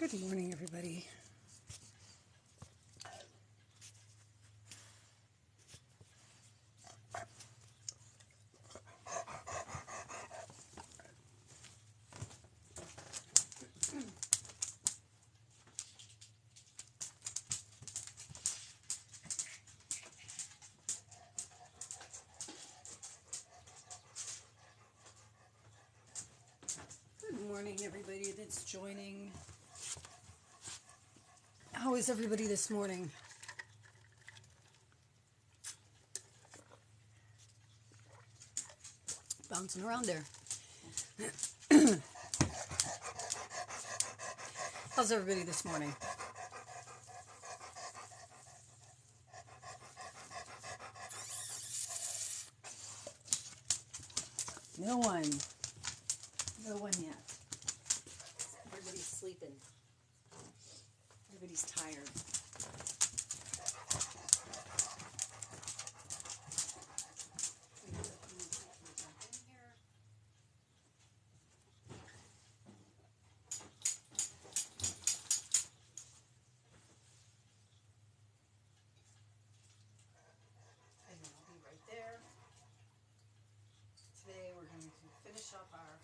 Good morning, everybody. Good morning, everybody that's joining. How is everybody this morning? Bouncing around there. How's everybody this morning? No one. No one yet. Everybody's sleeping. Everybody's tired. Today we're going to finish up our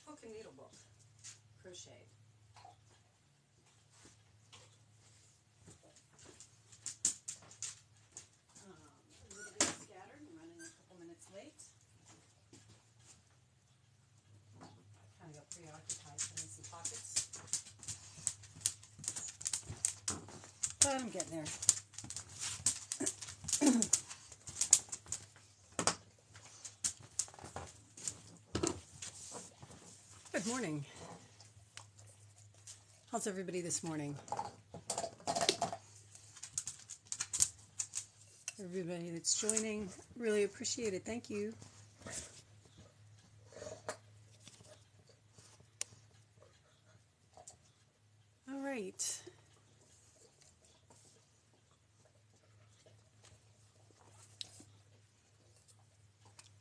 hook and needle book, Crochet. A little bit scattered. I'm running a couple minutes late. Kind of got preoccupied putting some pockets. But I'm getting there. Good morning. How's everybody this morning? Everybody that's joining, really appreciate it. Thank you. All right.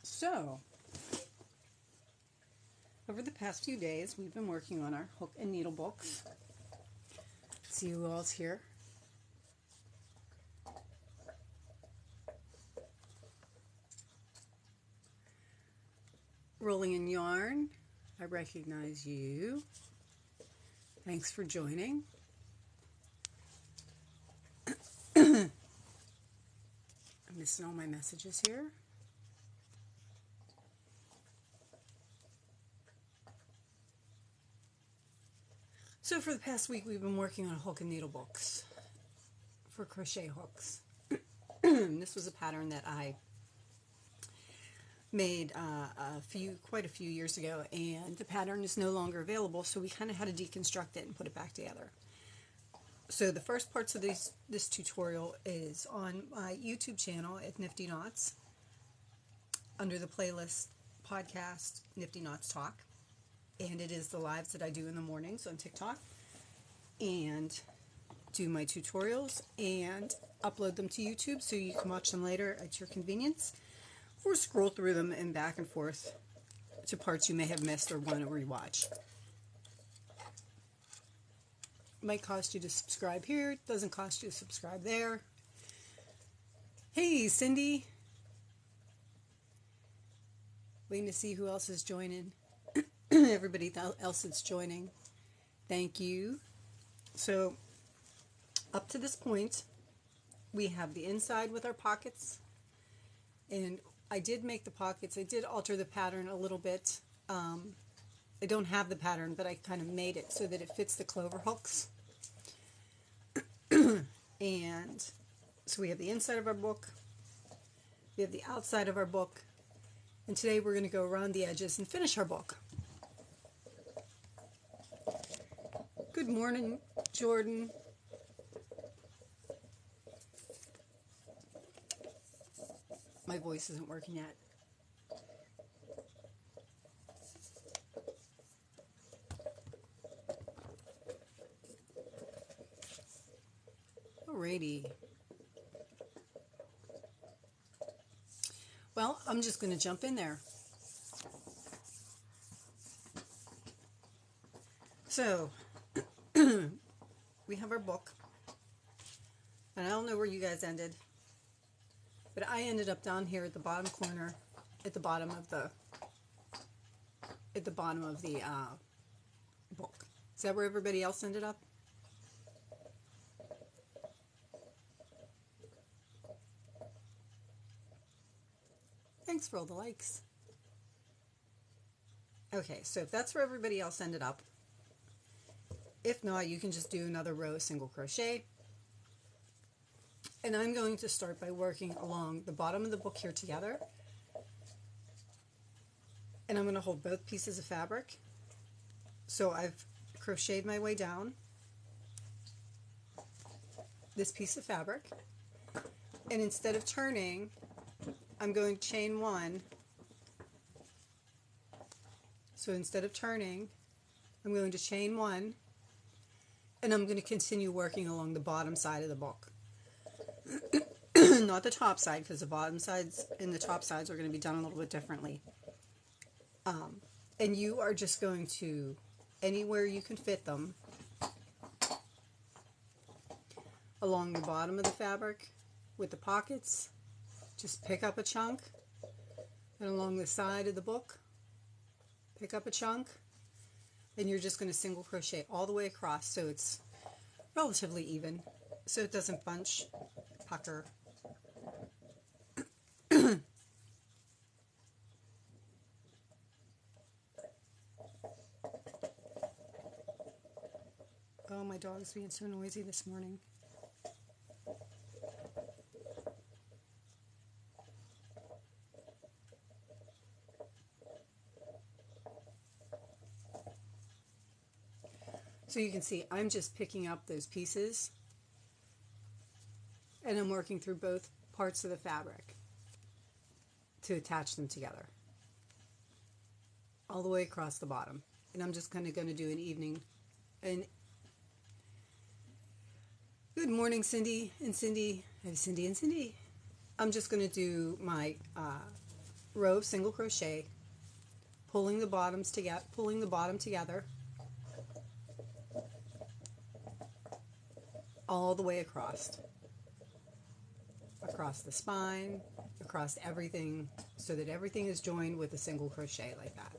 So, over the past few days, we've been working on our hook and needle books. See who all's here. Rolling in Yarn, I recognize you. Thanks for joining. I'm missing all my messages here. So for the past week, we've been working on hook and needle books for crochet hooks. This was a pattern that I made quite a few years ago, and the pattern is no longer available, so we kind of had to deconstruct it and put it back together. So the first parts of this tutorial is on my YouTube channel at NiftyKnotz under the playlist podcast NiftyKnotz Talk. And it is the lives that I do in the mornings on TikTok and do my tutorials and upload them to YouTube so you can watch them later at your convenience or scroll through them and back and forth to parts you may have missed or want to rewatch. It might cost you to subscribe here. It doesn't cost you to subscribe there. Hey, Cindy. Waiting to see who else is joining. Everybody else that's joining, thank you. So up to this point, we have the inside with our pockets, and I did make the pockets. I did alter the pattern a little bit. I don't have the pattern, but I kind of made it so that it fits the clover hooks. And so we have the inside of our book, we have the outside of our book, and today we're going to go around the edges and finish our book. Good morning, Jordan. My voice isn't working yet. Alrighty. Well, I'm just going to jump in there. So, we have our book, and I don't know where you guys ended, but I ended up down here at the bottom corner, at the bottom of the book. Is that where everybody else ended up? Thanks for all the likes. Okay, so if that's where everybody else ended up, if not, you can just do another row of single crochet. And I'm going to start by working along the bottom of the book here together. And I'm going to hold both pieces of fabric. So I've crocheted my way down this piece of fabric. And instead of turning, I'm going to chain one. So instead of turning, I'm going to chain one. And I'm going to continue working along the bottom side of the book. Not the top side, because the bottom sides and the top sides are going to be done a little bit differently. And you are just going to, anywhere you can fit them, along the bottom of the fabric with the pockets, just pick up a chunk, and along the side of the book, pick up a chunk, and you're just going to single crochet all the way across so it's relatively even, so it doesn't bunch, pucker. Oh, my dog's being so noisy this morning. So you can see I'm just picking up those pieces and I'm working through both parts of the fabric to attach them together all the way across the bottom. And I'm just kind of going to do an evening. And good morning, Cindy and Cindy. I have Cindy and Cindy. I'm just going to do my row of single crochet, pulling the bottom together all the way across the spine, across everything, so that everything is joined with a single crochet like that.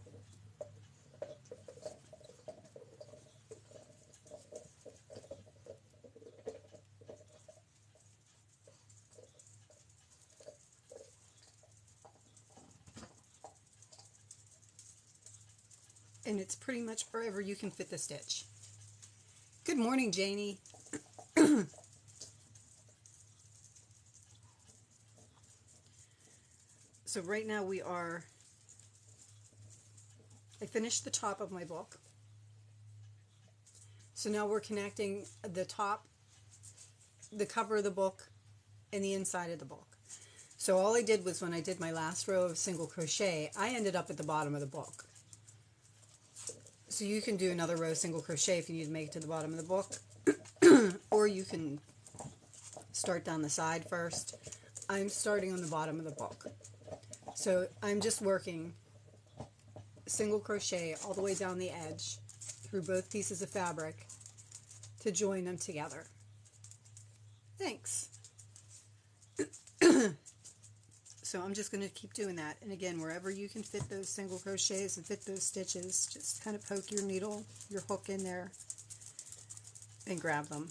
And it's pretty much wherever you can fit the stitch. Good morning, Janie. So right now I finished the top of my book. So now we're connecting the top, the cover of the book, and the inside of the book. So all I did was when I did my last row of single crochet, I ended up at the bottom of the book. So you can do another row of single crochet if you need to make it to the bottom of the book. Or you can start down the side first. I'm starting on the bottom of the book. So I'm just working single crochet all the way down the edge through both pieces of fabric to join them together. Thanks. So I'm just going to keep doing that. And again, wherever you can fit those single crochets and fit those stitches, just kind of poke your needle, your hook in there, and grab them.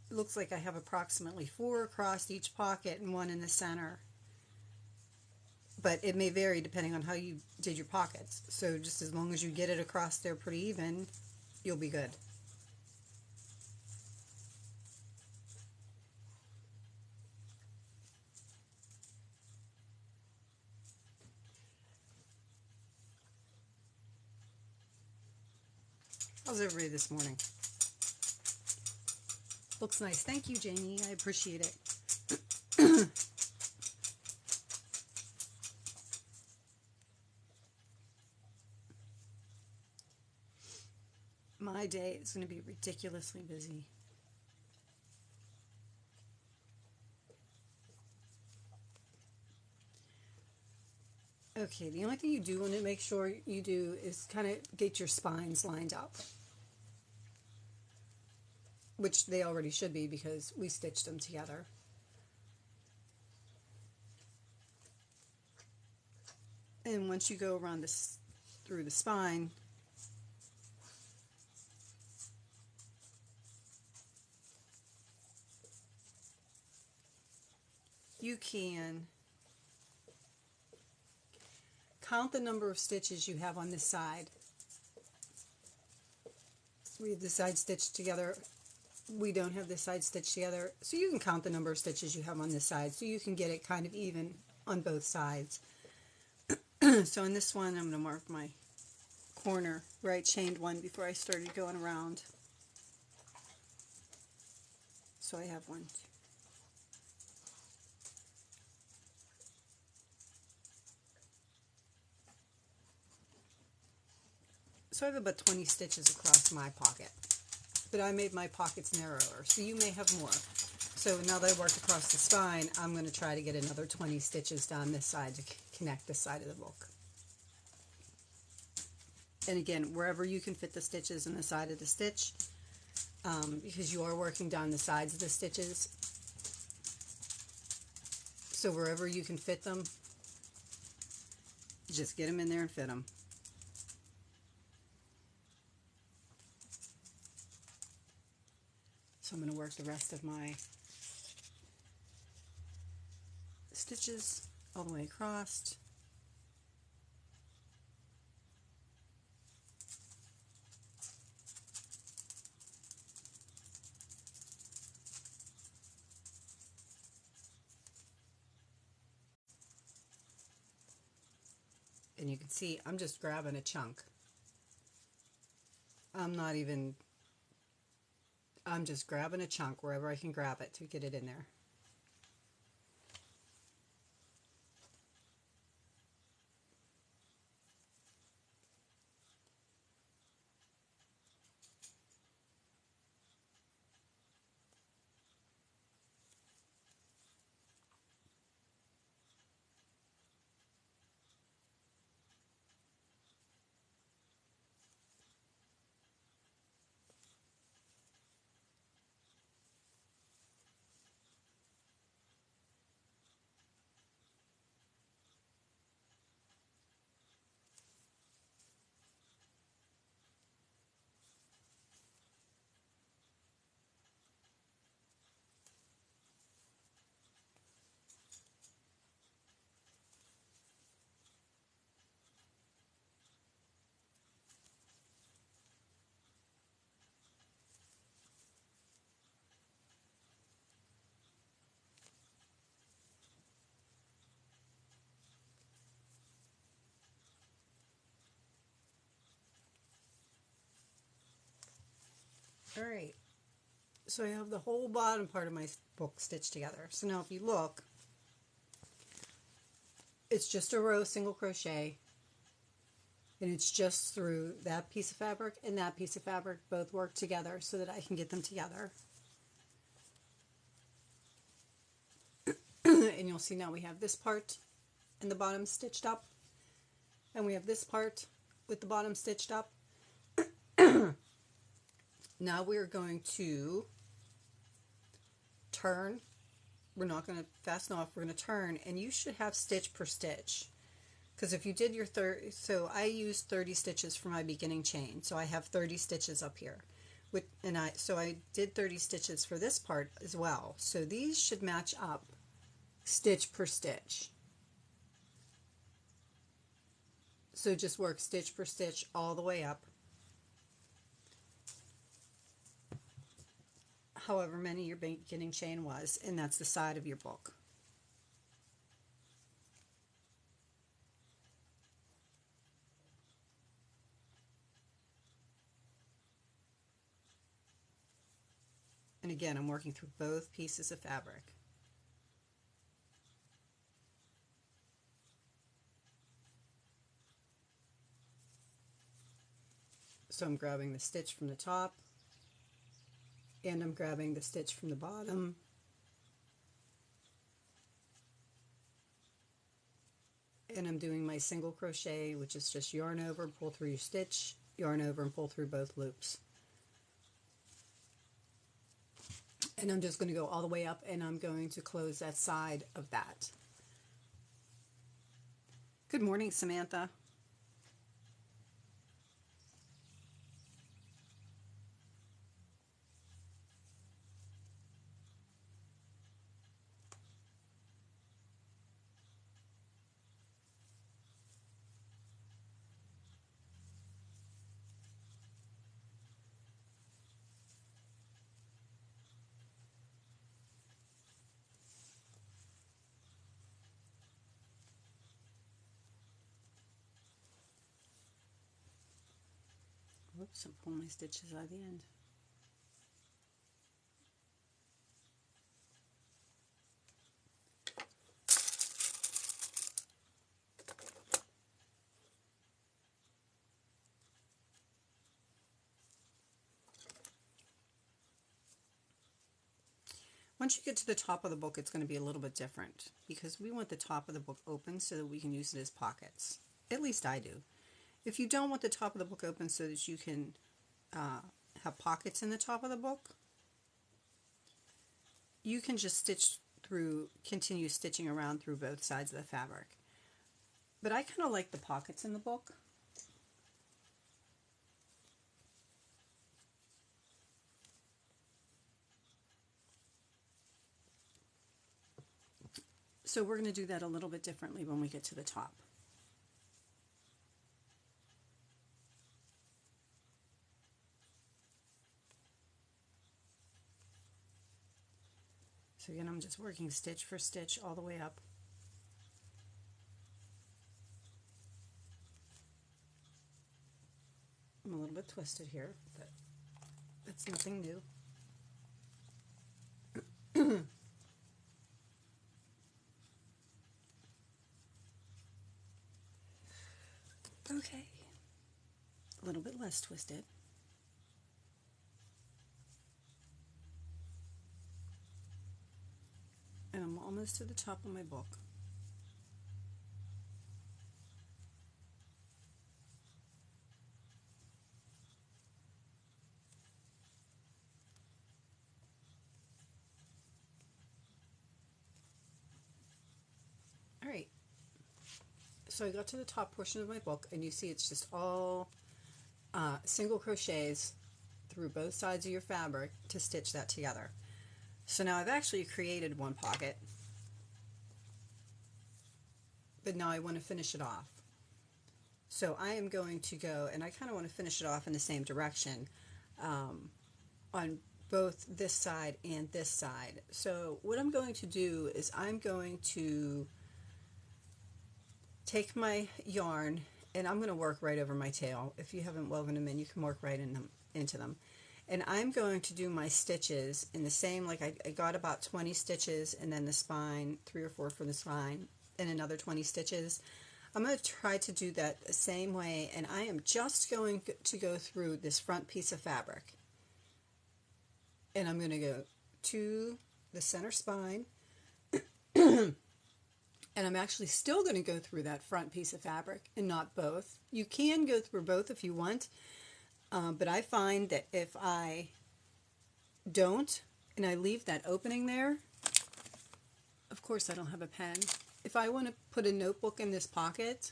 It looks like I have approximately 4 across each pocket and 1 in the center. But it may vary depending on how you did your pockets. So just as long as you get it across there pretty even, you'll be good. How's everybody this morning? Looks nice. Thank you, Jamie. I appreciate it. My day is going to be ridiculously busy. Okay, the only thing you do want to make sure you do is kind of get your spines lined up, which they already should be because we stitched them together. And once you go around this through the spine, you can count the number of stitches you have on this side. We have the side stitched together. We don't have this side stitched together. So you can count the number of stitches you have on this side so you can get it kind of even on both sides. So in this one, I'm going to mark my corner where I chained one before I started going around. So I have one. So I have about 20 stitches across my pocket, but I made my pockets narrower, so you may have more. So now that I worked across the spine, I'm going to try to get another 20 stitches down this side to connect this side of the book. And again, wherever you can fit the stitches in the side of the stitch, because you are working down the sides of the stitches, so wherever you can fit them, just get them in there and fit them. So I'm going to work the rest of my stitches all the way across. And you can see I'm just grabbing a chunk. I'm just grabbing a chunk wherever I can grab it to get it in there. Alright, so I have the whole bottom part of my book stitched together. So now if you look, it's just a row single crochet, and it's just through that piece of fabric and that piece of fabric both work together so that I can get them together. And you'll see now we have this part and the bottom stitched up, and we have this part with the bottom stitched up. Now we're going to turn. We're not going to fasten off. We're going to turn, and you should have stitch per stitch. Because if you did your 30, so I used 30 stitches for my beginning chain, so I have 30 stitches up here. So I did 30 stitches for this part as well. So these should match up stitch per stitch. So just work stitch per stitch all the way up, however many your beginning chain was, and that's the side of your book. And again, I'm working through both pieces of fabric. So I'm grabbing the stitch from the top, and I'm grabbing the stitch from the bottom, and I'm doing my single crochet, which is just yarn over, pull through your stitch, yarn over, and pull through both loops. And I'm just going to go all the way up, and I'm going to close that side of that. Good morning, Samantha. Whoops, I'm pulling my stitches out of the end. Once you get to the top of the book, it's going to be a little bit different because we want the top of the book open so that we can use it as pockets. At least I do. If you don't want the top of the book open so that you can have pockets in the top of the book, you can just stitch through, continue stitching around through both sides of the fabric. But I kind of like the pockets in the book. So we're going to do that a little bit differently when we get to the top. So again, I'm just working stitch for stitch all the way up. I'm a little bit twisted here, but that's nothing new. Okay, a little bit less twisted. And I'm almost to the top of my book. All right, so I got to the top portion of my book, and you see it's just all single crochets through both sides of your fabric to stitch that together. So now I've actually created one pocket, but now I want to finish it off. So I am going to go, and I kind of want to finish it off in the same direction on both this side and this side. So what I'm going to do is I'm going to take my yarn, and I'm going to work right over my tail. If you haven't woven them in, you can work right into them. And I'm going to do my stitches in the same, like I got about 20 stitches, and then the spine, 3 or 4 for the spine, and another 20 stitches. I'm going to try to do that the same way, and I am just going to go through this front piece of fabric. And I'm going to go to the center spine, and I'm actually still going to go through that front piece of fabric and not both. You can go through both if you want, but I find that if I don't and I leave that opening there, of course I don't have a pen. If I want to put a notebook in this pocket,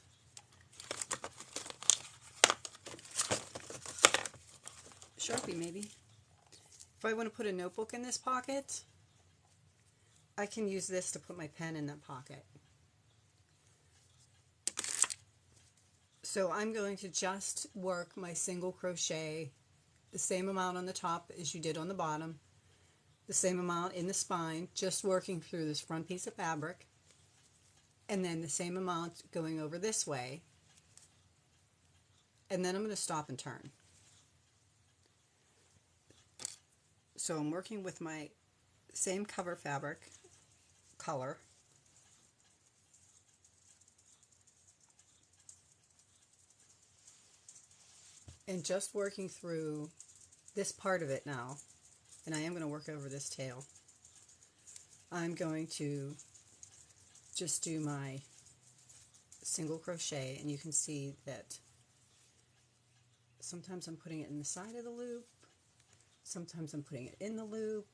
Sharpie maybe. If I want to put a notebook in this pocket, I can use this to put my pen in that pocket. So I'm going to just work my single crochet the same amount on the top as you did on the bottom, the same amount in the spine, just working through this front piece of fabric, and then the same amount going over this way, and then I'm going to stop and turn. So I'm working with my same cover fabric color, and just working through this part of it now, and I am going to work over this tail. I'm going to just do my single crochet, and you can see that sometimes I'm putting it in the side of the loop, sometimes I'm putting it in the loop,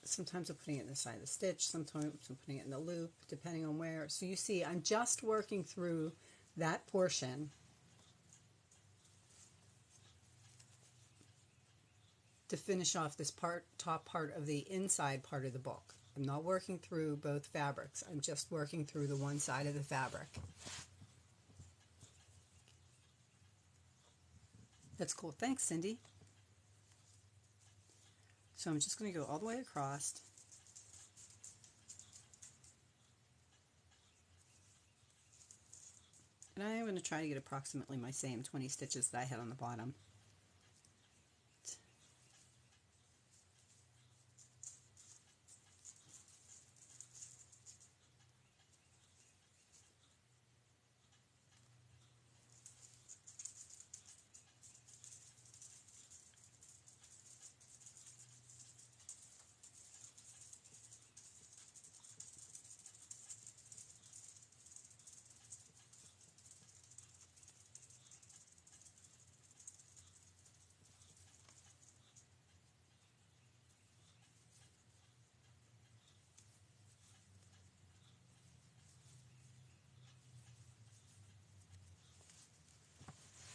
sometimes I'm putting it in the side of the stitch, sometimes I'm putting it in the loop, depending on where. So you see I'm just working through that portion to finish off this top part of the inside part of the book. I'm not working through both fabrics, I'm just working through the one side of the fabric. That's cool. Thanks, Cindy. So I'm just going to go all the way across. And I am going to try to get approximately my same 20 stitches that I had on the bottom.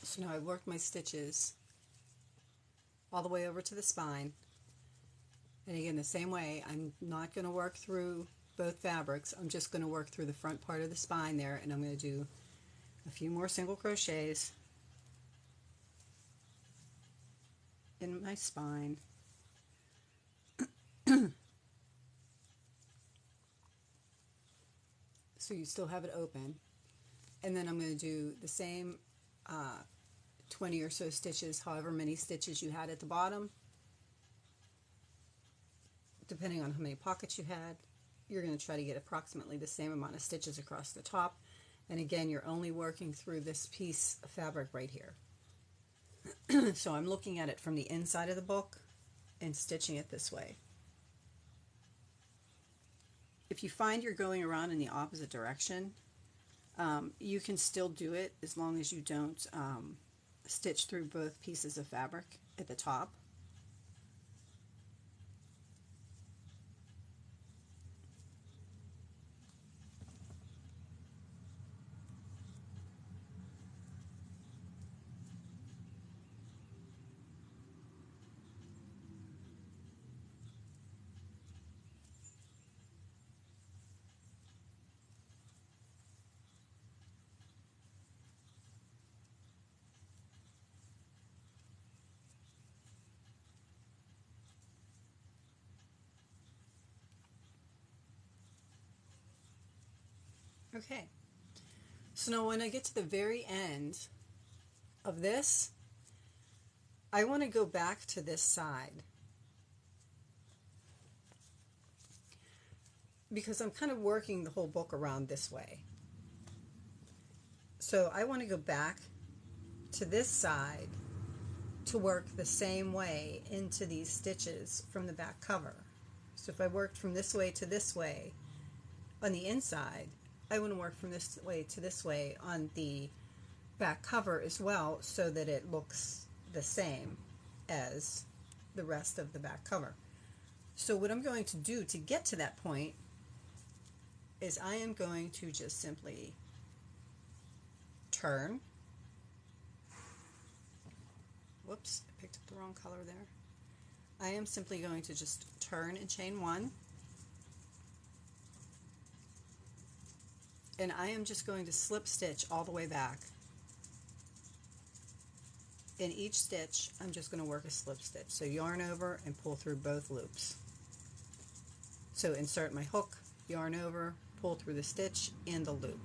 So now I've worked my stitches all the way over to the spine. And again, the same way, I'm not going to work through both fabrics. I'm just going to work through the front part of the spine there, and I'm going to do a few more single crochets in my spine. So you still have it open. And then I'm going to do the same 20 or so stitches, however many stitches you had at the bottom, depending on how many pockets you had. You're going to try to get approximately the same amount of stitches across the top. And again, you're only working through this piece of fabric right here. So I'm looking at it from the inside of the book and stitching it this way. If you find you're going around in the opposite direction, you can still do it as long as you don't stitch through both pieces of fabric at the top. Okay, so now when I get to the very end of this, I want to go back to this side because I'm kind of working the whole book around this way. So I want to go back to this side to work the same way into these stitches from the back cover. So if I worked from this way to this way on the inside, I want to work from this way to this way on the back cover as well, so that it looks the same as the rest of the back cover. So what I'm going to do to get to that point is I am going to just simply turn. Whoops, I picked up the wrong color there. I am simply going to just turn and chain one. And I am just going to slip stitch all the way back. In each stitch, I'm just going to work a slip stitch. So yarn over and pull through both loops. So insert my hook, yarn over, pull through the stitch and the loop.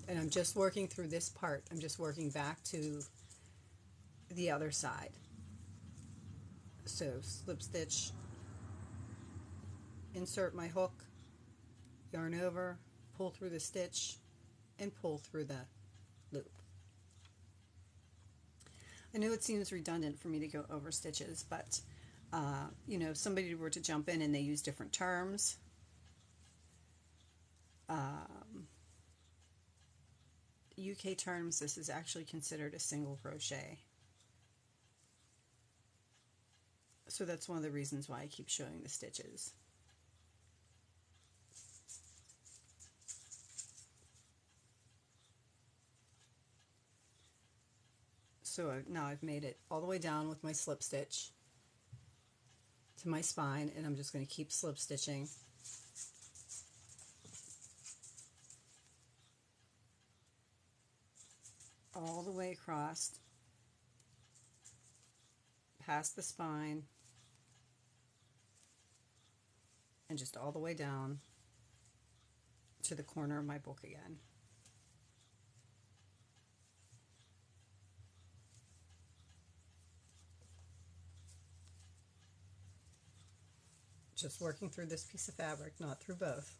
And I'm just working through this part. I'm just working back to the other side. So slip stitch, insert my hook, yarn over, pull through the stitch, and pull through the loop. I know it seems redundant for me to go over stitches, but you know, if somebody were to jump in and they use different terms, UK terms, this is actually considered a single crochet. So that's one of the reasons why I keep showing the stitches. So now I've made it all the way down with my slip stitch to my spine, and I'm just going to keep slip stitching all the way across, past the spine, and just all the way down to the corner of my book again. Just working through this piece of fabric, not through both.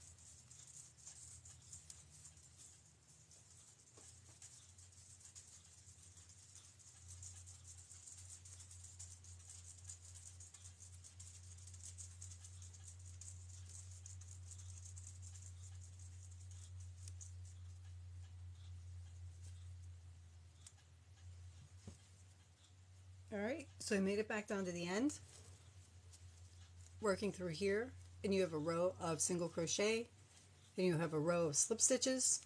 Alright, so I made it back down to the end, working through here, and you have a row of single crochet, and you have a row of slip stitches,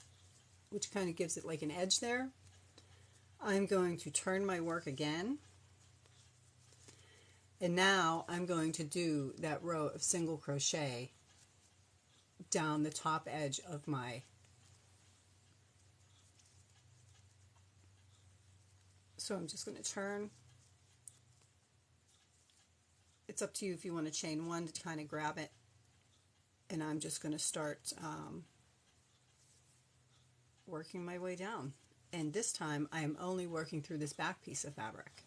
which kind of gives it like an edge there. I'm going to turn my work again, and now I'm going to do that row of single crochet down the top edge of my so I'm just going to turn. It's up to you if you want to chain one to kind of grab it, and I'm just going to start working my way down, and this time I am only working through this back piece of fabric.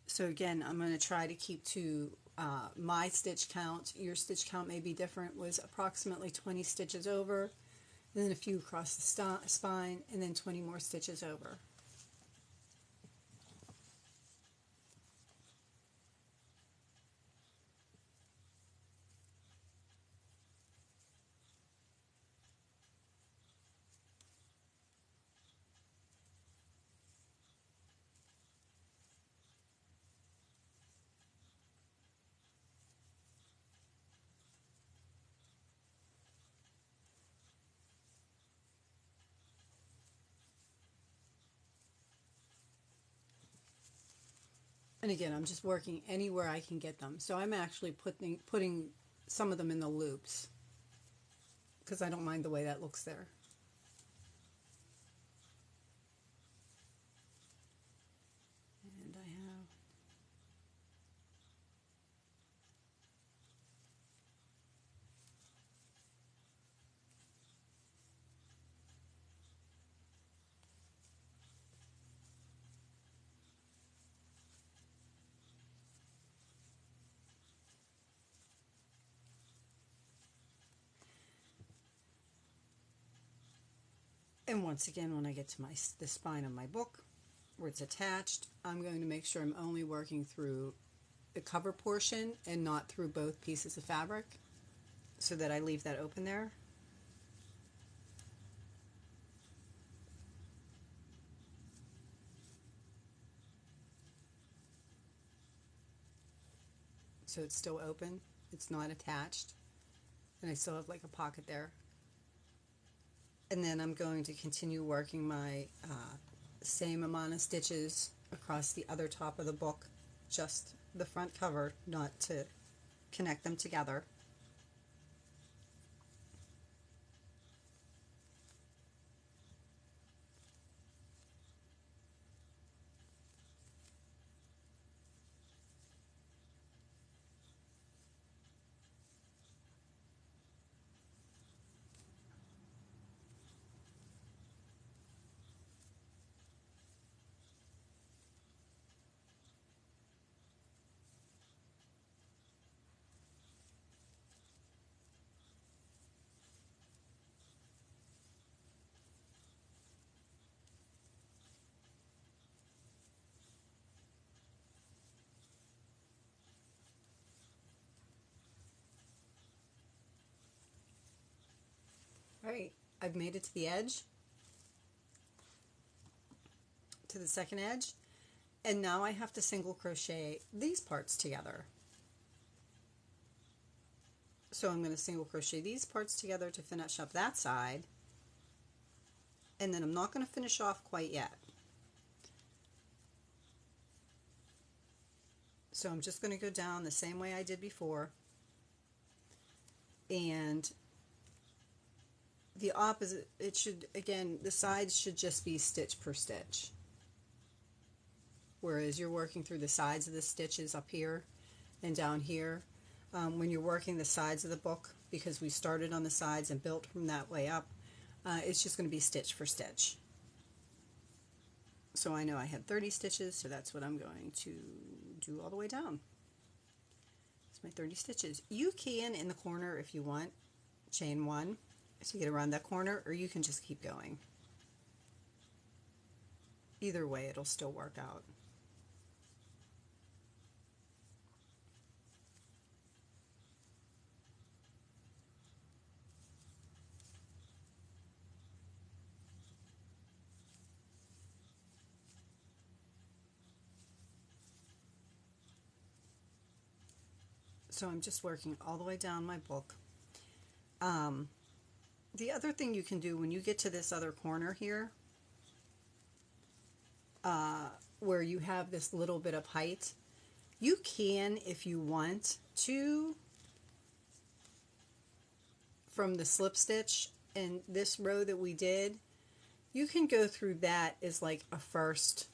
So again, I'm going to try to keep to my stitch count. Your stitch count may be different, was approximately 20 stitches over, and then a few across the spine, and then 20 more stitches over. And again, I'm just working anywhere I can get them. So I'm actually putting some of them in the loops because I don't mind the way that looks there. And I have and once again, when I get to the spine of my book where it's attached, I'm going to make sure I'm only working through the cover portion and not through both pieces of fabric, so that I leave that open there. So it's still open, it's not attached, and I still have like a pocket there. And then I'm going to continue working my same amount of stitches across the other top of the book, just the front cover, not to connect them together. I've made it to the edge, to the second edge, and now I have to single crochet these parts together. So I'm going to single crochet these parts together to finish up that side, and then I'm not going to finish off quite yet. So I'm just going to go down the same way I did before, and the opposite, it should, again, the sides should just be stitch per stitch, whereas you're working through the sides of the stitches up here and down here. When you're working the sides of the book, because we started on the sides and built from that way up, it's just going to be stitch for stitch. So I know I had 30 stitches, so that's what I'm going to do all the way down. It's my 30 stitches. You can, in the corner if you want, chain one to get around that corner, or you can just keep going. Either way, it'll still work out. So I'm just working all the way down my book. The other thing you can do when you get to this other corner here, where you have this little bit of height, you can, if you want to, from the slip stitch in this row that we did, you can go through that as like a first,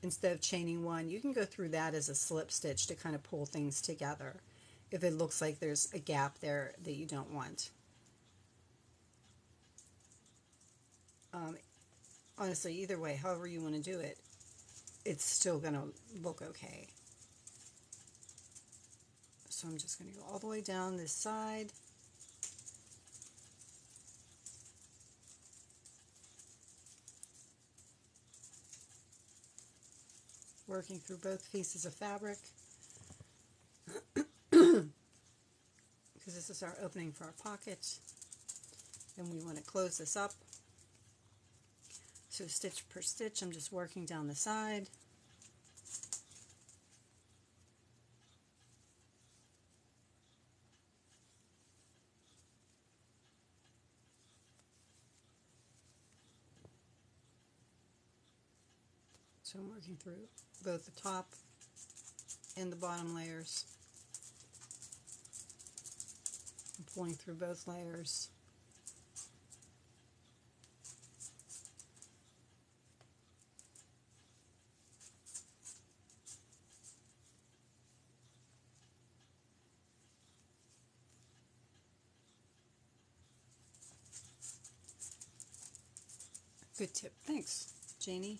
instead of chaining one, you can go through that as a slip stitch to kind of pull things together if it looks like there's a gap there that you don't want. Honestly, either way, however you want to do it, it's still going to look okay. So I'm just going to go all the way down this side. Working through both pieces of fabric. Because this is our opening for our pocket. And we want to close this up. So stitch per stitch, I'm just working down the side. So I'm working through both the top and the bottom layers. I'm pulling through both layers. Good tip. Thanks, Janie.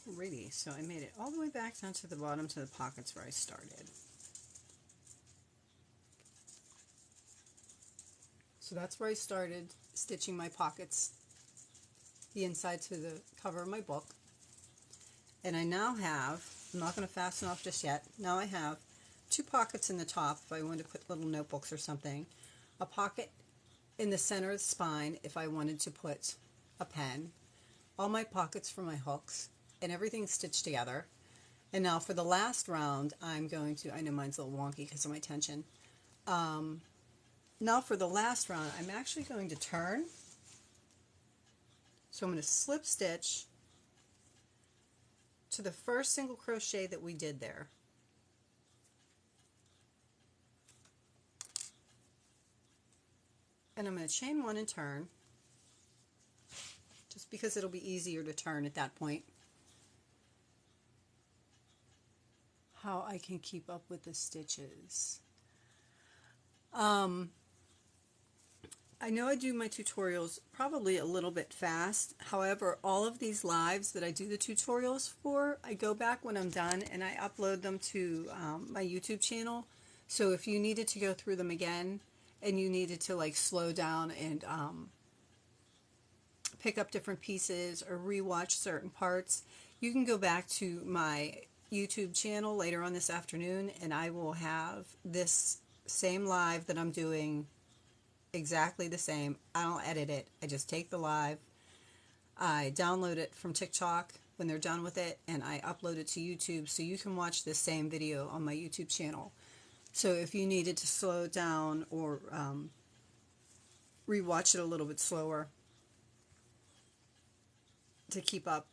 Alrighty, so I made it all the way back down to the bottom to the pockets where I started. So that's where I started stitching my pockets, the inside to the cover of my book. And I now have, I'm not going to fasten off just yet, now I have two pockets in the top if I wanted to put little notebooks or something, a pocket in the center of the spine if I wanted to put a pen, all my pockets for my hooks, and everything's stitched together. And now for the last round, I'm going to, I know mine's a little wonky because of my tension. Now for the last round, I'm actually going to turn. So I'm going to slip stitch to the first single crochet that we did there. And I'm going to chain one and turn, just because it'll be easier to turn at that point. How I can keep up with the stitches. I know I do my tutorials probably a little bit fast. However, all of these lives that I do the tutorials for, I go back when I'm done and I upload them to my YouTube channel. So if you needed to go through them again and you needed to like slow down and pick up different pieces or rewatch certain parts, you can go back to my YouTube channel later on this afternoon and I will have this same live that I'm doing exactly the same. I don't edit it. I just take the live, I download it from TikTok when they're done with it, and I upload it to YouTube so you can watch this same video on my YouTube channel. So if you needed to slow it down or rewatch it a little bit slower to keep up,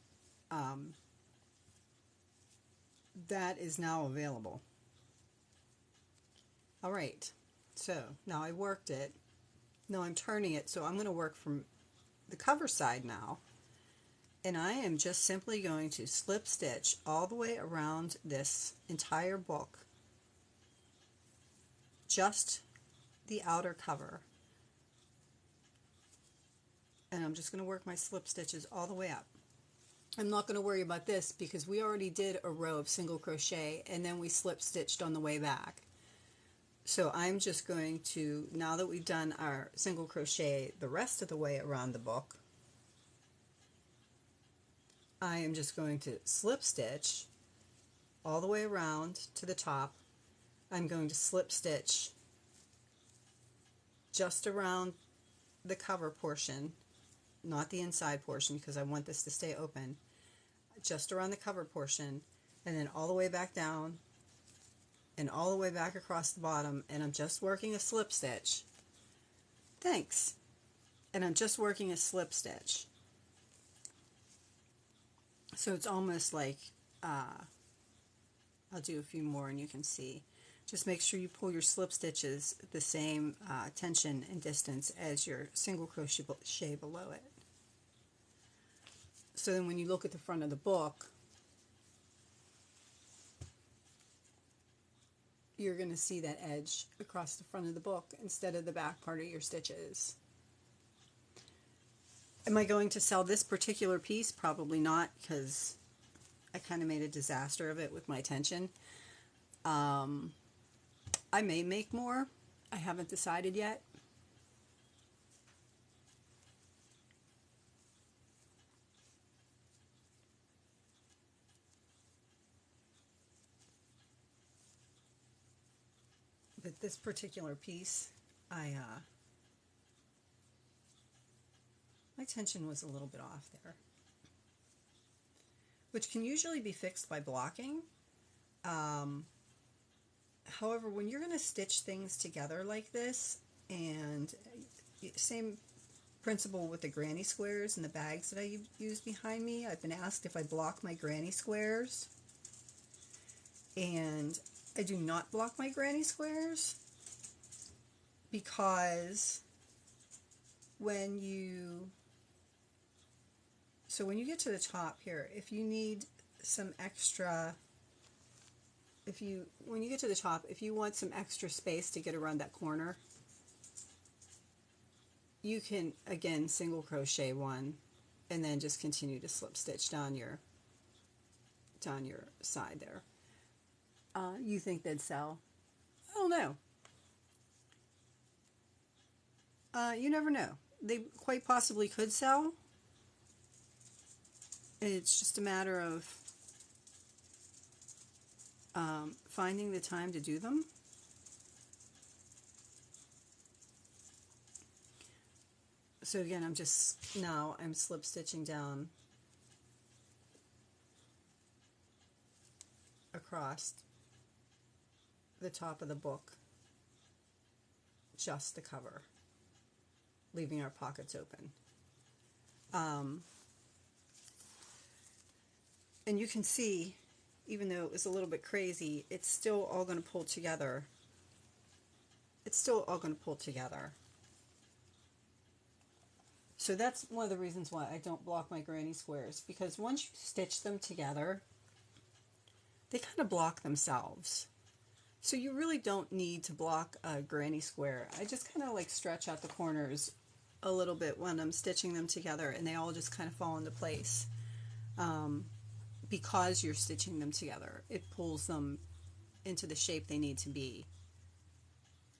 that is now available. All right, so now I worked it. Now I'm turning it, so I'm going to work from the cover side now. And I am just simply going to slip stitch all the way around this entire book, just the outer cover. And I'm just going to work my slip stitches all the way up. I'm not going to worry about this because we already did a row of single crochet and then we slip stitched on the way back. So I'm just going to, now that we've done our single crochet the rest of the way around the book, I am just going to slip stitch all the way around to the top. I'm going to slip stitch just around the cover portion, not the inside portion because I want this to stay open, just around the cover portion, and then all the way back down and all the way back across the bottom, and I'm just working a slip stitch. Thanks. And I'm just working a slip stitch. So it's almost like, I'll do a few more and you can see. Just make sure you pull your slip stitches the same tension and distance as your single crochet below it. So then when you look at the front of the book, you're going to see that edge across the front of the book instead of the back part of your stitches. Am I going to sell this particular piece? Probably not, because I kind of made a disaster of it with my tension. I may make more. I haven't decided yet. But this particular piece, my tension was a little bit off there, which can usually be fixed by blocking. However, when you're going to stitch things together like this, and same principle with the granny squares and the bags that I use behind me, I've been asked if I block my granny squares, and I do not block my granny squares because when you get to the top here, if you need some extra, when you get to the top, if you want some extra space to get around that corner, you can again single crochet one and then just continue to slip stitch down your side there. You think they'd sell? I don't know. You never know. They quite possibly could sell. It's just a matter of finding the time to do them. So again, I'm slip stitching down across the top of the book, just the cover, leaving our pockets open. And you can see, even though it was a little bit crazy, it's still all going to pull together. It's still all going to pull together. So that's one of the reasons why I don't block my granny squares, because once you stitch them together, they kind of block themselves. So you really don't need to block a granny square. I just kind of like stretch out the corners a little bit when I'm stitching them together, and they all just kind of fall into place. Because you're stitching them together, it pulls them into the shape they need to be.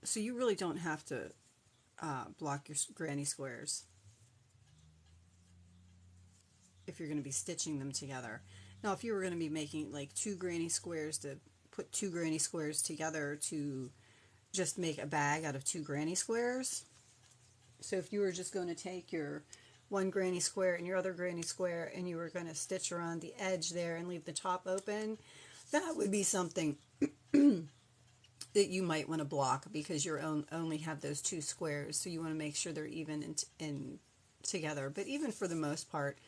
So you really don't have to block your granny squares if you're going to be stitching them together. Now, if you were going to be making like two granny squares to put two granny squares together to just make a bag out of two granny squares, so if you were just going to take your one granny square and your other granny square and you were going to stitch around the edge there and leave the top open, that would be something that you might want to block because you only have those two squares, so you want to make sure they're even in together. But even for the most part,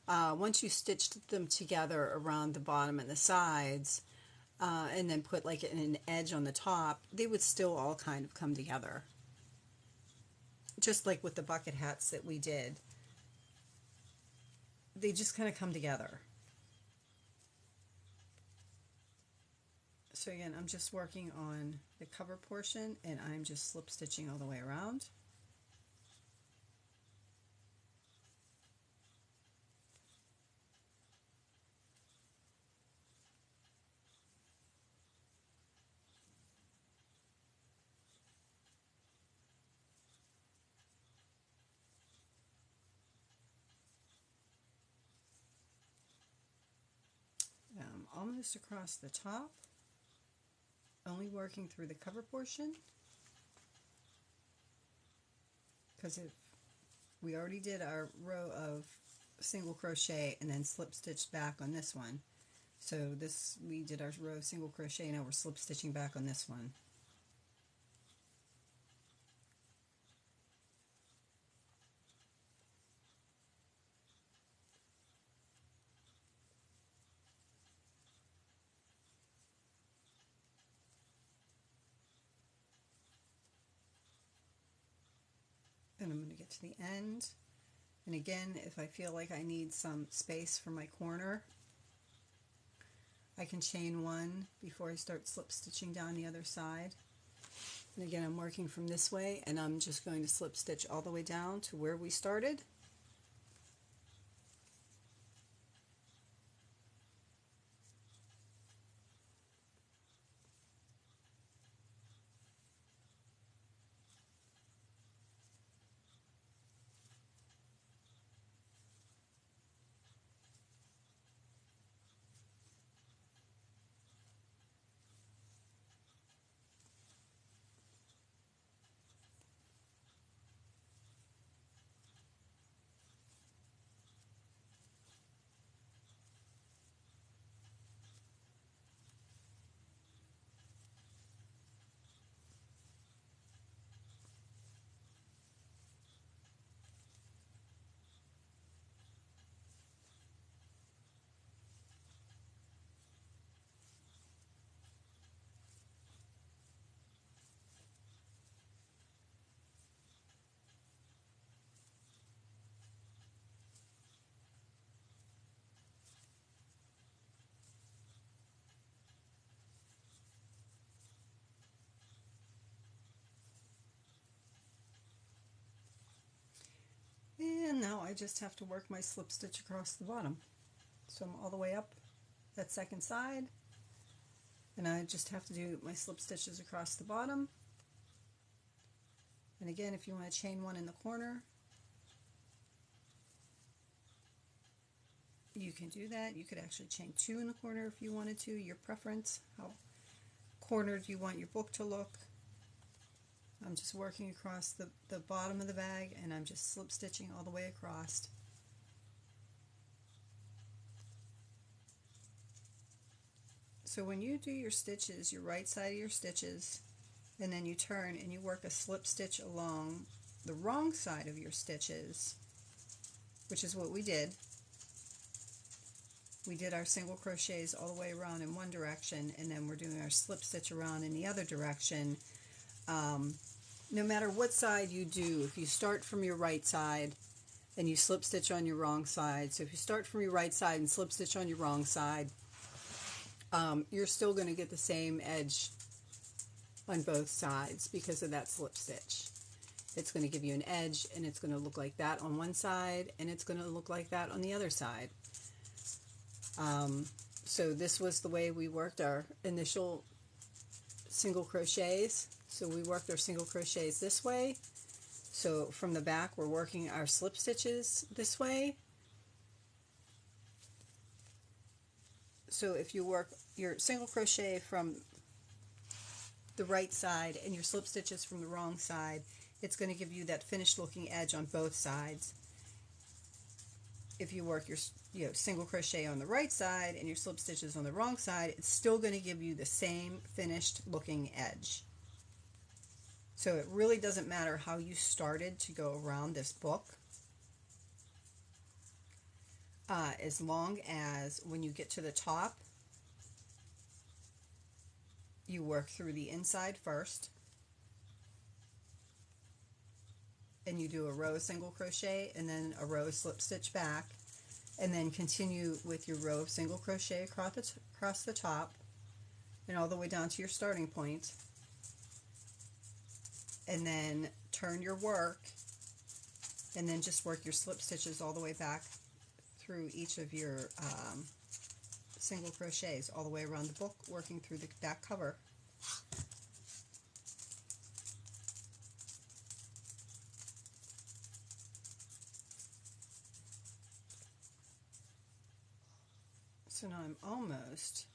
once you stitched them together around the bottom and the sides, and then put like an edge on the top, they would still all kind of come together. Just like with the bucket hats that we did. They just kind of come together. So again, I'm just working on the cover portion, and I'm just slip stitching all the way around. Almost across the top, only working through the cover portion, because if we already did our row of single crochet and then slip stitched back on this one, so this, we did our row of single crochet, now we're slip stitching back on this one. And I'm going to get to the end, and again, if I feel like I need some space for my corner, I can chain one before I start slip stitching down the other side. And again, I'm working from this way, and I'm just going to slip stitch all the way down to where we started. And now I just have to work my slip stitch across the bottom. So I'm all the way up that second side, and I just have to do my slip stitches across the bottom. And again, if you want to chain one in the corner, you can do that. You could actually chain two in the corner if you wanted to, your preference, how cornered you want your book to look. I'm just working across the bottom of the bag, and I'm just slip stitching all the way across. So when you do your stitches, your right side of your stitches, and then you turn and you work a slip stitch along the wrong side of your stitches, which is what we did. We did our single crochets all the way around in one direction, and then we're doing our slip stitch around in the other direction. No matter what side you do, if you start from your right side and you slip stitch on your wrong side, so if you start from your right side and slip stitch on your wrong side, you're still going to get the same edge on both sides because of that slip stitch. It's going to give you an edge, and it's going to look like that on one side, and it's going to look like that on the other side. So this was the way we worked our initial single crochets. So we worked our single crochets this way. So from the back, we're working our slip stitches this way. So if you work your single crochet from the right side and your slip stitches from the wrong side, it's going to give you that finished looking edge on both sides. If you work your single crochet on the right side and your slip stitches on the wrong side, it's still going to give you the same finished looking edge. So it really doesn't matter how you started to go around this book, as long as when you get to the top, you work through the inside first, and you do a row of single crochet and then a row of slip stitch back, and then continue with your row of single crochet across the top and all the way down to your starting point, and then turn your work and then just work your slip stitches all the way back through each of your single crochets all the way around the book, working through the back cover. So now I'm almost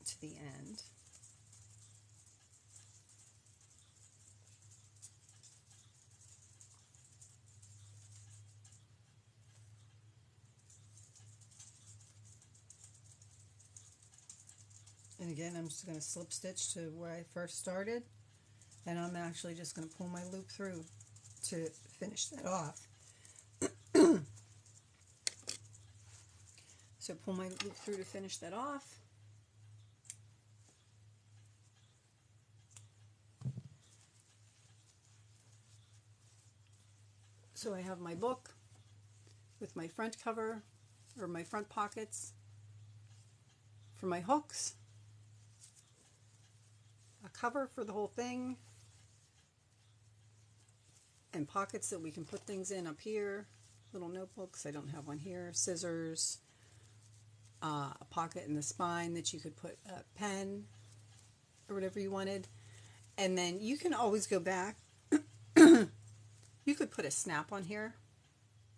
to the end. And again, I'm just going to slip stitch to where I first started, and I'm actually just going to pull my loop through to finish that off. So pull my loop through to finish that off. So I have my book with my front cover, or my front pockets for my hooks, a cover for the whole thing, and pockets that we can put things in up here, little notebooks, I don't have one here, scissors, a pocket in the spine that you could put a pen or whatever you wanted. And then you can always go back. You could put a snap on here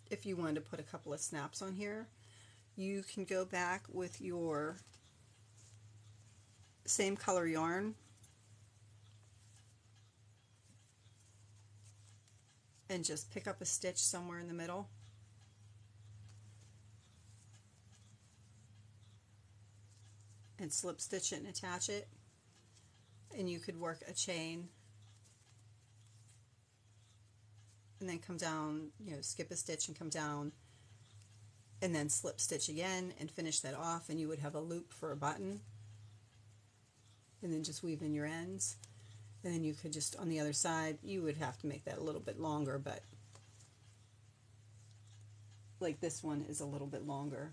if you wanted to put a couple of snaps on here. You can go back with your same color yarn and just pick up a stitch somewhere in the middle. And slip stitch it and attach it. And you could work a chain and then come down, skip a stitch and come down, and then slip stitch again and finish that off, and you would have a loop for a button, and then just weave in your ends. And then you could just, on the other side, you would have to make that a little bit longer, but like this one is a little bit longer.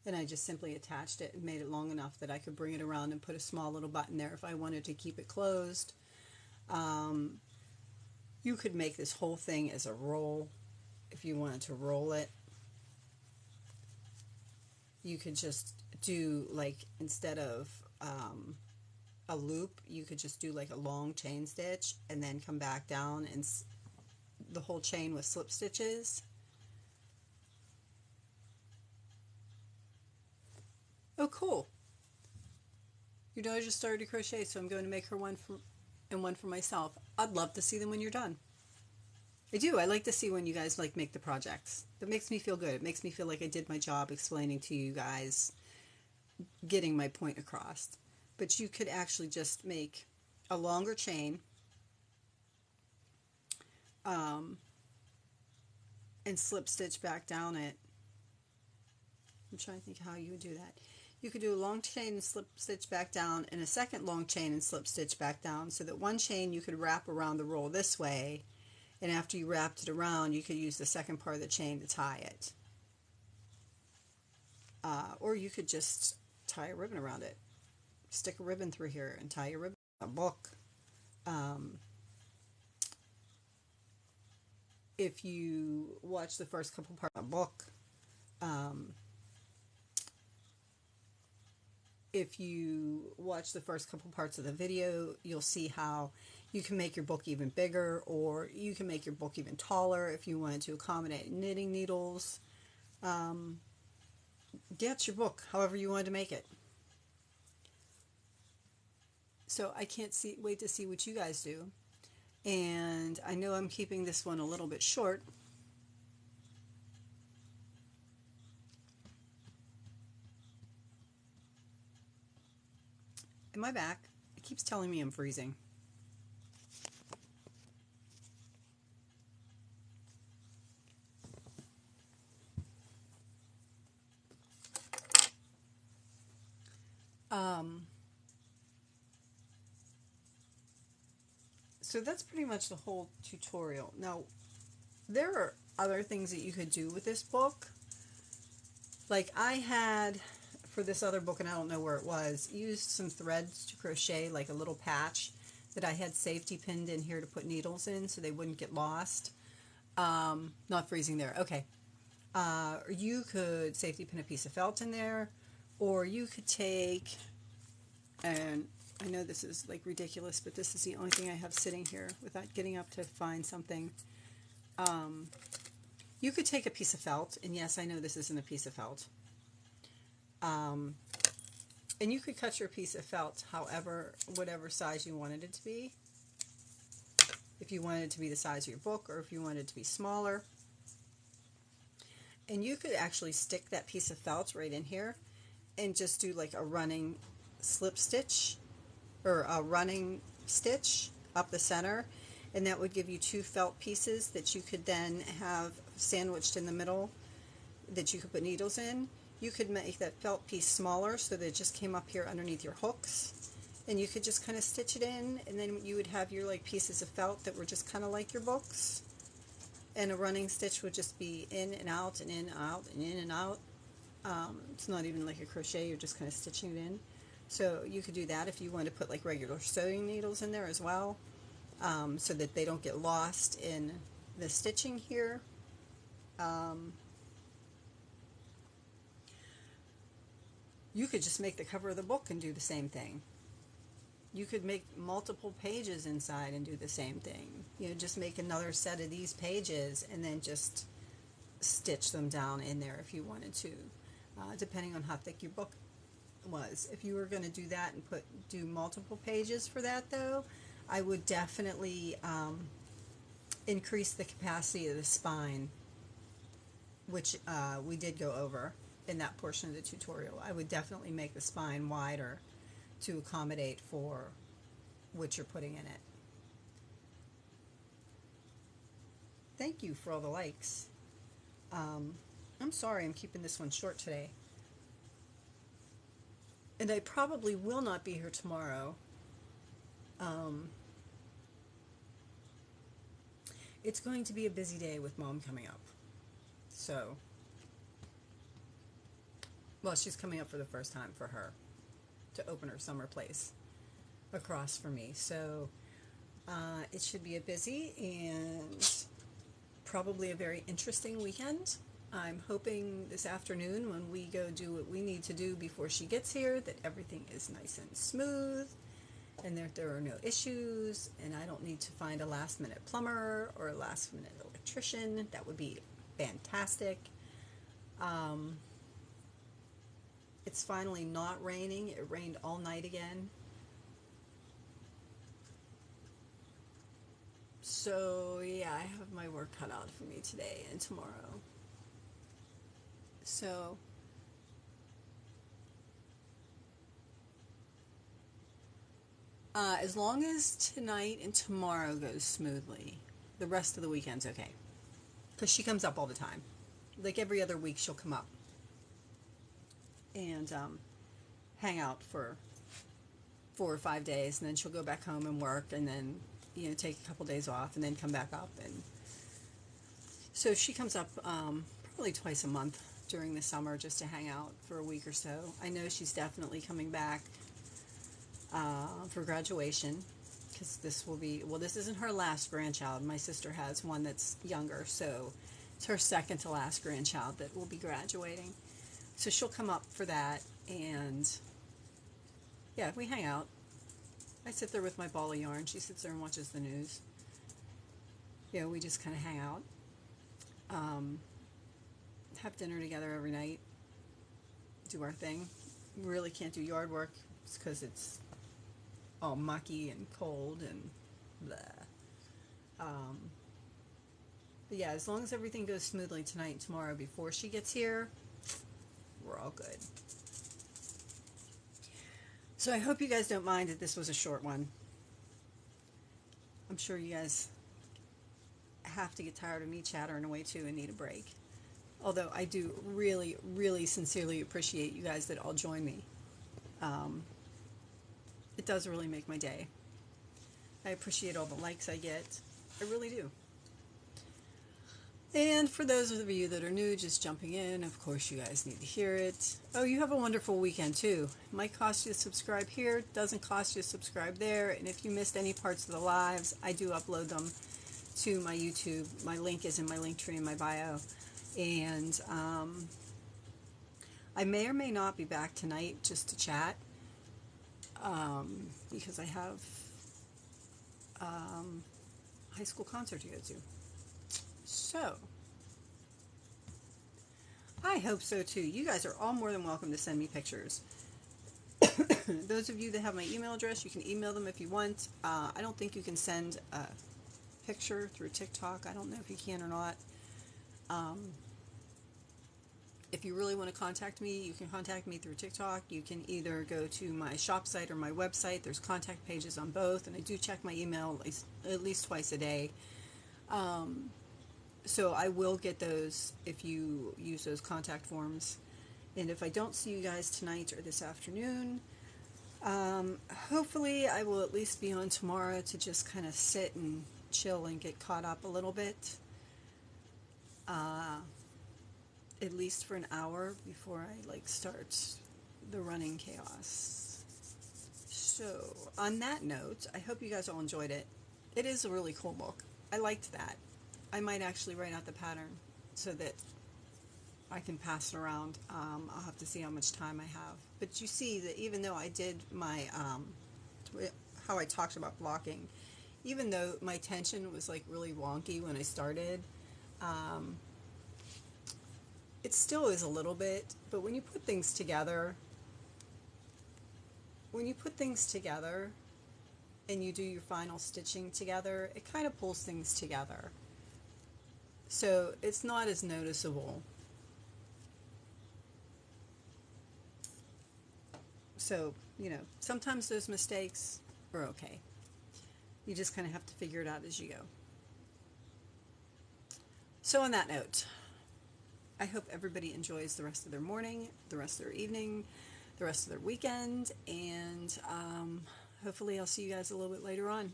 And I just simply attached it and made it long enough that I could bring it around and put a small little button there if I wanted to keep it closed. You could make this whole thing as a roll if you wanted to roll it. You could just do, like, instead of a loop, you could just do like a long chain stitch and then come back down and the whole chain with slip stitches. Oh, cool. Your daughter just started to crochet, so I'm going to make her one and one for myself. I'd love to see them when you're done. I do. I like to see when you guys make the projects. That makes me feel good. It makes me feel like I did my job explaining to you guys, getting my point across. But you could actually just make a longer chain and slip stitch back down it. I'm trying to think how you would do that. You could do a long chain and slip stitch back down, and a second long chain and slip stitch back down, so that one chain you could wrap around the roll this way, and after you wrapped it around, you could use the second part of the chain to tie it. Or you could just tie a ribbon around it. stick a ribbon through here and tie your ribbon. A book. If you watch the first couple parts of a book, if you watch the first couple parts of the video, you'll see how you can make your book even bigger, or you can make your book even taller if you wanted to accommodate knitting needles. Yeah, it's your book, however you wanted to make it. So I can't wait to see what you guys do. And I know I'm keeping this one a little bit short. And my back, it keeps telling me I'm freezing. So that's pretty much the whole tutorial. Now, there are other things that you could do with this book. Like I had, for this other book, and I don't know where it was, used some threads to crochet like a little patch that I had safety pinned in here to put needles in so they wouldn't get lost. Not freezing there. Okay. You could safety pin a piece of felt in there, or you could take, and I know this is like ridiculous, but this is the only thing I have sitting here without getting up to find something. You could take a piece of felt, and yes, I know this isn't a piece of felt. And you could cut your piece of felt whatever size you wanted it to be. If you wanted it to be the size of your book, or if you wanted it to be smaller. And you could actually stick that piece of felt right in here and just do like a running slip stitch, or a running stitch up the center, and that would give you two felt pieces that you could then have sandwiched in the middle that you could put needles in. You could make that felt piece smaller so that it just came up here underneath your hooks, and you could just kind of stitch it in, and then you would have your like pieces of felt that were just kind of like your books, and a running stitch would just be in and out and in and out and in and out. It's not even like a crochet, you're just kind of stitching it in. So you could do that if you want to put like regular sewing needles in there as well, so that they don't get lost in the stitching here. You could just make the cover of the book and do the same thing. You could make multiple pages inside and do the same thing. You know, just make another set of these pages and then just stitch them down in there if you wanted to, depending on how thick your book was. If you were going to do that and do multiple pages for that, though, I would definitely increase the capacity of the spine, which we did go over in that portion of the tutorial. I would definitely make the spine wider to accommodate for what you're putting in it. Thank you for all the likes. I'm sorry I'm keeping this one short today. And I probably will not be here tomorrow. It's going to be a busy day with Mom coming up. So, well, she's coming up for the first time for her to open her summer place across from me. So, it should be a busy and probably a very interesting weekend. I'm hoping this afternoon when we go do what we need to do before she gets here that everything is nice and smooth and that there are no issues and I don't need to find a last minute plumber or a last minute electrician. That would be fantastic. It's finally not raining. It rained all night again. So yeah, I have my work cut out for me today and tomorrow. So as long as tonight and tomorrow goes smoothly, the rest of the weekend's okay. Because she comes up all the time. Like every other week she'll come up and hang out for 4 or 5 days, and then she'll go back home and work, and then, you know, take a couple days off and then come back up. And so she comes up probably twice a month during the summer just to hang out for a week or so. I know she's definitely coming back for graduation, because this will be, well, this isn't her last grandchild. My sister has one that's younger, so it's her second to last grandchild that will be graduating. So she'll come up for that, and yeah, we hang out. I sit there with my ball of yarn. She sits there and watches the news. You know, we just kind of hang out. Have dinner together every night. Do our thing. We really can't do yard work because it's all mucky and cold and blah. But yeah, as long as everything goes smoothly tonight and tomorrow before she gets here, we're all good. So I hope you guys don't mind that this was a short one. I'm sure you guys have to get tired of me chattering away too and need a break. Although I do really, really sincerely appreciate you guys that all join me. It does really make my day. I appreciate all the likes I get. I really do. And for those of you that are new, just jumping in, of course you guys need to hear it. Oh, you have a wonderful weekend too. It might cost you to subscribe here, doesn't cost you to subscribe there, and if you missed any parts of the lives, I do upload them to my YouTube. My link is in my link tree in my bio. And I may or may not be back tonight just to chat, because I have high school concert to go to. So, I hope so too. You guys are all more than welcome to send me pictures. Those of you that have my email address, you can email them if you want. I don't think you can send a picture through TikTok. I don't know if you can or not. If you really want to contact me, you can contact me through TikTok. You can either go to my shop site or my website. There's contact pages on both, and I do check my email at least twice a day. So I will get those if you use those contact forms. And if I don't see you guys tonight or this afternoon, hopefully I will at least be on tomorrow to just kind of sit and chill and get caught up a little bit. At least for an hour before I start the running chaos. So on that note, I hope you guys all enjoyed it. It is a really cool book. I liked that. I might actually write out the pattern so that I can pass it around. I'll have to see how much time I have. But you see that even though I did my, how I talked about blocking, even though my tension was really wonky when I started, it still is a little bit, but when you put things together, and you do your final stitching together, it kind of pulls things together. So it's not as noticeable. So, sometimes those mistakes are okay. You just kind of have to figure it out as you go. So on that note, I hope everybody enjoys the rest of their morning, the rest of their evening, the rest of their weekend, and hopefully I'll see you guys a little bit later on.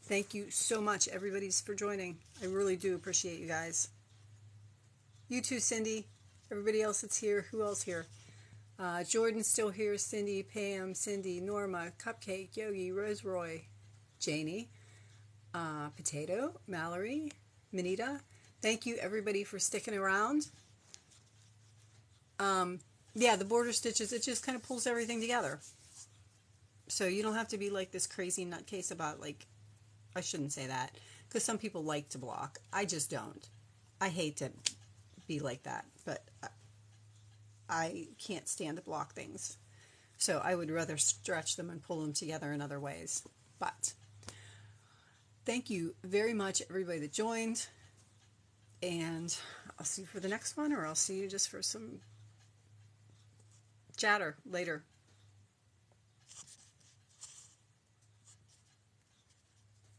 Thank you so much, everybody, for joining. I really do appreciate you guys. You too, Cindy. Everybody else that's here. Who else here? Jordan's still here. Cindy, Pam, Cindy, Norma, Cupcake, Yogi, Rose Roy, Janie, Potato, Mallory, Manita. Thank you, everybody, for sticking around. Yeah, the border stitches, it just kind of pulls everything together. So you don't have to be like this crazy nutcase about, I shouldn't say that, because some people like to block. I just don't. I hate to be like that, but I can't stand to block things. So I would rather stretch them and pull them together in other ways. But thank you very much, everybody that joined. And I'll see you for the next one, or I'll see you just for some chatter later.